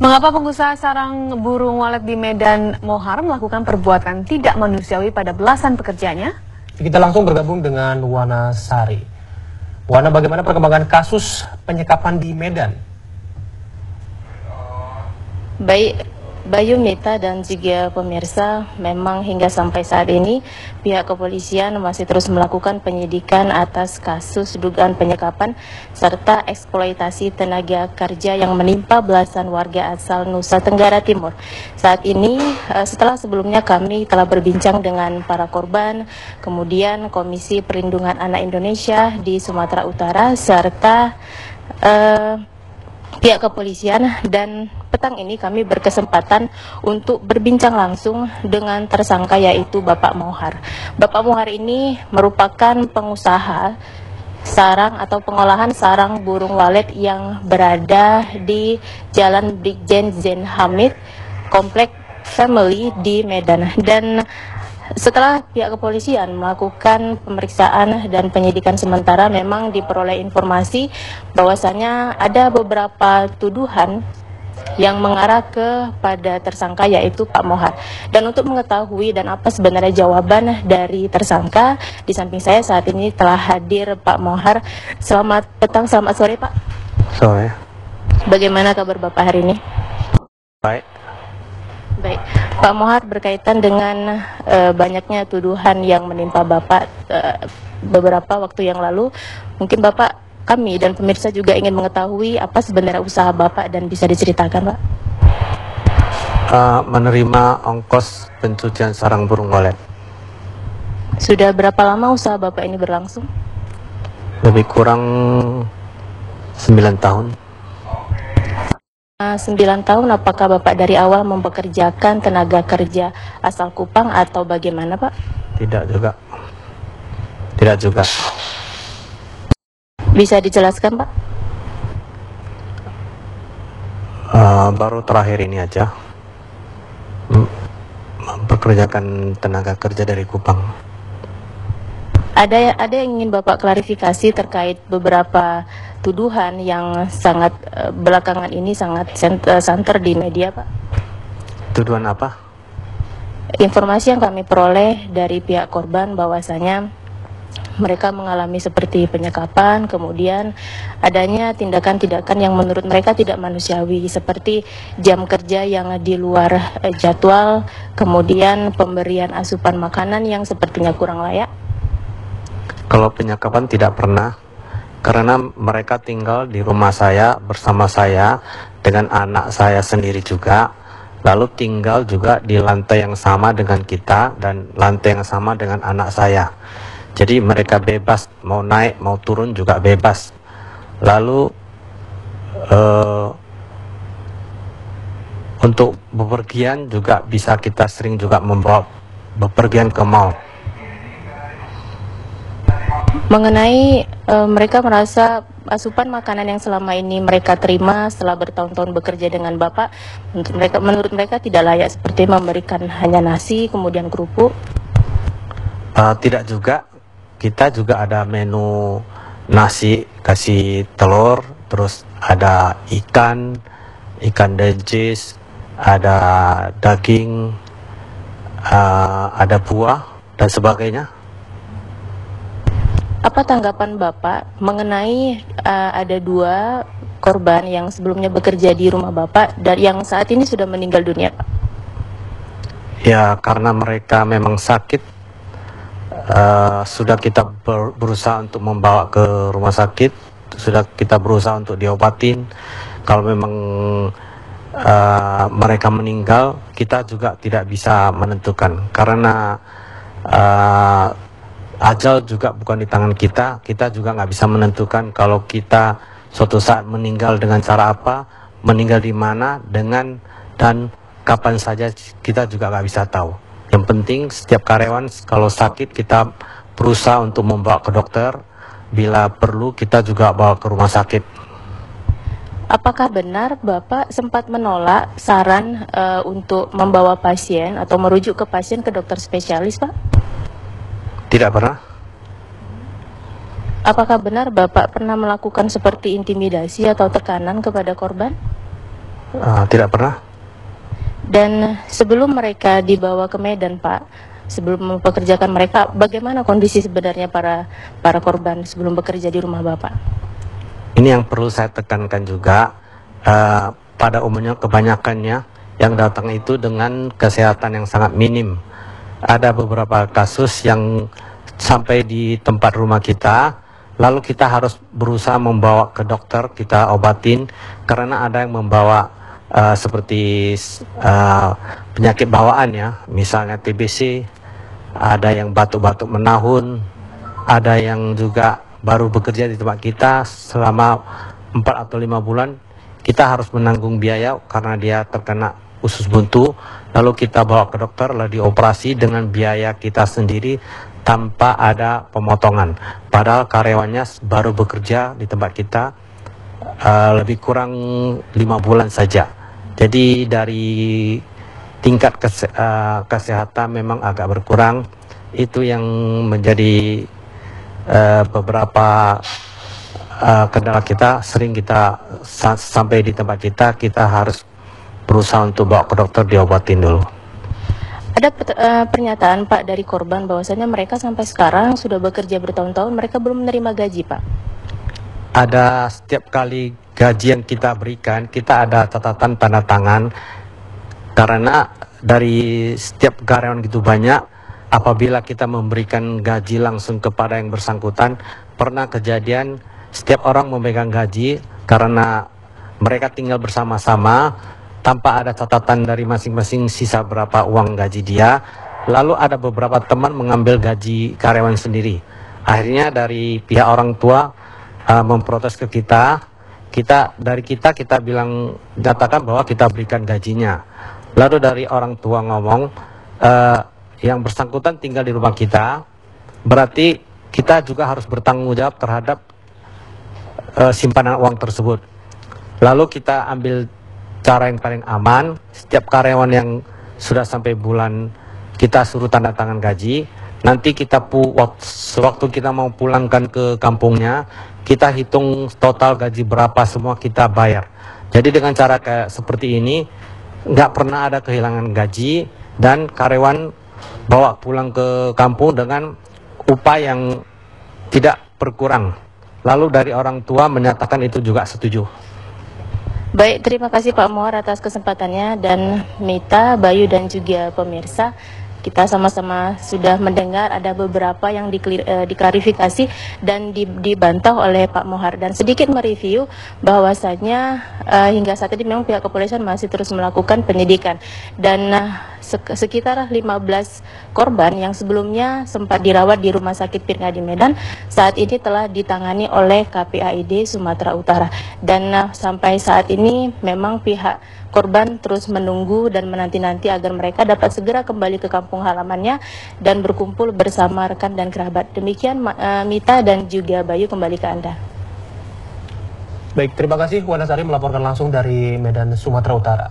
Mengapa pengusaha sarang burung walet di Medan Mohar melakukan perbuatan tidak manusiawi pada belasan pekerjanya? Kita langsung bergabung dengan Wana Sari. Wana, bagaimana perkembangan kasus penyekapan di Medan? Baik, Bayu, Mita, dan juga pemirsa, memang hingga sampai saat ini pihak kepolisian masih terus melakukan penyidikan atas kasus dugaan penyekapan serta eksploitasi tenaga kerja yang menimpa belasan warga asal Nusa Tenggara Timur. Saat ini, setelah sebelumnya kami telah berbincang dengan para korban, kemudian Komisi Perlindungan Anak Indonesia di Sumatera Utara, serta pihak kepolisian, dan petang ini kami berkesempatan untuk berbincang langsung dengan tersangka, yaitu Bapak Mohar. Bapak Mohar ini merupakan pengusaha sarang atau pengolahan sarang burung walet yang berada di Jalan Brigjen Zain Hamid, Komplek Family di Medan. Dan setelah pihak kepolisian melakukan pemeriksaan dan penyidikan sementara, memang diperoleh informasi bahwasanya ada beberapa tuduhan yang mengarah kepada tersangka, yaitu Pak Mohar. Dan untuk mengetahui dan apa sebenarnya jawaban dari tersangka, di samping saya saat ini telah hadir Pak Mohar. Selamat petang, selamat sore Pak. Sore. Bagaimana kabar Bapak hari ini? Baik. Baik, Pak Mohar, berkaitan dengan banyaknya tuduhan yang menimpa Bapak beberapa waktu yang lalu, mungkin Bapak, kami dan pemirsa juga ingin mengetahui apa sebenarnya usaha Bapak dan bisa diceritakan, Pak? Menerima ongkos pencucian sarang burung walet. Sudah berapa lama usaha Bapak ini berlangsung? Lebih kurang 9 tahun. 9 tahun, apakah Bapak dari awal mempekerjakan tenaga kerja asal Kupang atau bagaimana, Pak? Tidak juga. Tidak juga. Bisa dijelaskan, Pak? Baru terakhir ini aja mempekerjakan tenaga kerja dari Kupang. Ada yang ingin Bapak klarifikasi terkait beberapa tuduhan yang sangat belakangan ini sangat santer di media, Pak? Tuduhan apa? Informasi yang kami peroleh dari pihak korban bahwasanya mereka mengalami seperti penyekapan, kemudian adanya tindakan-tindakan yang menurut mereka tidak manusiawi, seperti jam kerja yang di luar jadwal, kemudian pemberian asupan makanan yang sepertinya kurang layak. Kalau penyekapan tidak pernah, karena mereka tinggal di rumah saya bersama saya dengan anak saya sendiri juga, lalu tinggal juga di lantai yang sama dengan kita dan lantai yang sama dengan anak saya. Jadi mereka bebas, mau naik mau turun juga bebas. Lalu untuk bepergian juga bisa, kita sering juga membawa bepergian ke mall. Mengenai mereka merasa asupan makanan yang selama ini mereka terima setelah bertahun-tahun bekerja dengan Bapak, menurut mereka tidak layak, seperti memberikan hanya nasi kemudian kerupuk. Tidak juga, kita juga ada menu nasi kasih telur, terus ada ikan dejis, ada daging, ada buah dan sebagainya. Apa tanggapan Bapak mengenai ada 2 korban yang sebelumnya bekerja di rumah Bapak dan yang saat ini sudah meninggal dunia, Pak? Ya, karena mereka memang sakit, sudah kita berusaha untuk membawa ke rumah sakit, sudah kita berusaha untuk diobatin. Kalau memang mereka meninggal, kita juga tidak bisa menentukan, karena ajal juga bukan di tangan kita. Kita juga nggak bisa menentukan kalau kita suatu saat meninggal dengan cara apa, meninggal di mana, dan kapan saja, kita juga nggak bisa tahu. Yang penting setiap karyawan kalau sakit kita berusaha untuk membawa ke dokter, bila perlu kita juga bawa ke rumah sakit. Apakah benar Bapak sempat menolak saran untuk membawa pasien atau merujuk ke pasien ke dokter spesialis, Pak? Tidak pernah. Apakah benar Bapak pernah melakukan seperti intimidasi atau tekanan kepada korban? Tidak pernah. Dan sebelum mereka dibawa ke Medan, Pak, sebelum mempekerjakan mereka, bagaimana kondisi sebenarnya para korban sebelum bekerja di rumah Bapak? Ini yang perlu saya tekankan juga, pada umumnya kebanyakannya yang datang itu dengan kesehatan yang sangat minim. Ada beberapa kasus yang sampai di tempat rumah kita, lalu kita harus berusaha membawa ke dokter, kita obatin, karena ada yang membawa seperti penyakit bawaan ya, misalnya TBC, ada yang batuk-batuk menahun, ada yang juga baru bekerja di tempat kita selama 4 atau 5 bulan, kita harus menanggung biaya karena dia terkena usus buntu, lalu kita bawa ke dokter, lalu dioperasi dengan biaya kita sendiri tanpa ada pemotongan. Padahal karyawannya baru bekerja di tempat kita lebih kurang 5 bulan saja. Jadi dari tingkat kesehatan memang agak berkurang. Itu yang menjadi beberapa kendala kita. Sering kita sampai di tempat kita harus berusaha untuk bawa ke dokter, diobatin dulu. Ada pernyataan Pak dari korban bahwasanya mereka sampai sekarang sudah bekerja bertahun-tahun, mereka belum menerima gaji, Pak. Ada setiap kali gaji yang kita berikan, kita ada catatan tanda tangan, karena dari setiap karyawan gitu banyak, apabila kita memberikan gaji langsung kepada yang bersangkutan, pernah kejadian setiap orang memegang gaji karena mereka tinggal bersama-sama tanpa ada catatan dari masing-masing sisa berapa uang gaji dia. Lalu ada beberapa teman mengambil gaji karyawan sendiri. Akhirnya dari pihak orang tua memprotes ke kita bilang, nyatakan bahwa kita berikan gajinya. Lalu dari orang tua ngomong, yang bersangkutan tinggal di rumah kita, berarti kita juga harus bertanggung jawab terhadap simpanan uang tersebut. Lalu kita ambil cara yang paling aman, setiap karyawan yang sudah sampai bulan kita suruh tanda tangan gaji, nanti kita sewaktu kita mau pulangkan ke kampungnya, kita hitung total gaji berapa semua kita bayar. Jadi dengan cara kayak seperti ini, nggak pernah ada kehilangan gaji, dan karyawan bawa pulang ke kampung dengan upah yang tidak berkurang. Lalu dari orang tua menyatakan itu juga setuju. Baik, terima kasih Pak Mohar atas kesempatannya, dan Mita, Bayu, dan juga pemirsa. Kita sama-sama sudah mendengar ada beberapa yang diklarifikasi dan dibantah oleh Pak Mohar, dan sedikit mereview bahwasanya hingga saat ini memang pihak kepolisian masih terus melakukan penyidikan, dan sekitar 15 korban yang sebelumnya sempat dirawat di Rumah Sakit Pirnga di Medan saat ini telah ditangani oleh KPAID Sumatera Utara, dan sampai saat ini memang pihak korban terus menunggu dan menanti-nanti agar mereka dapat segera kembali ke kampung halamannya dan berkumpul bersama rekan dan kerabat. Demikian Mita dan juga Bayu, kembali ke Anda. Baik, terima kasih Wana Sari melaporkan langsung dari Medan, Sumatera Utara.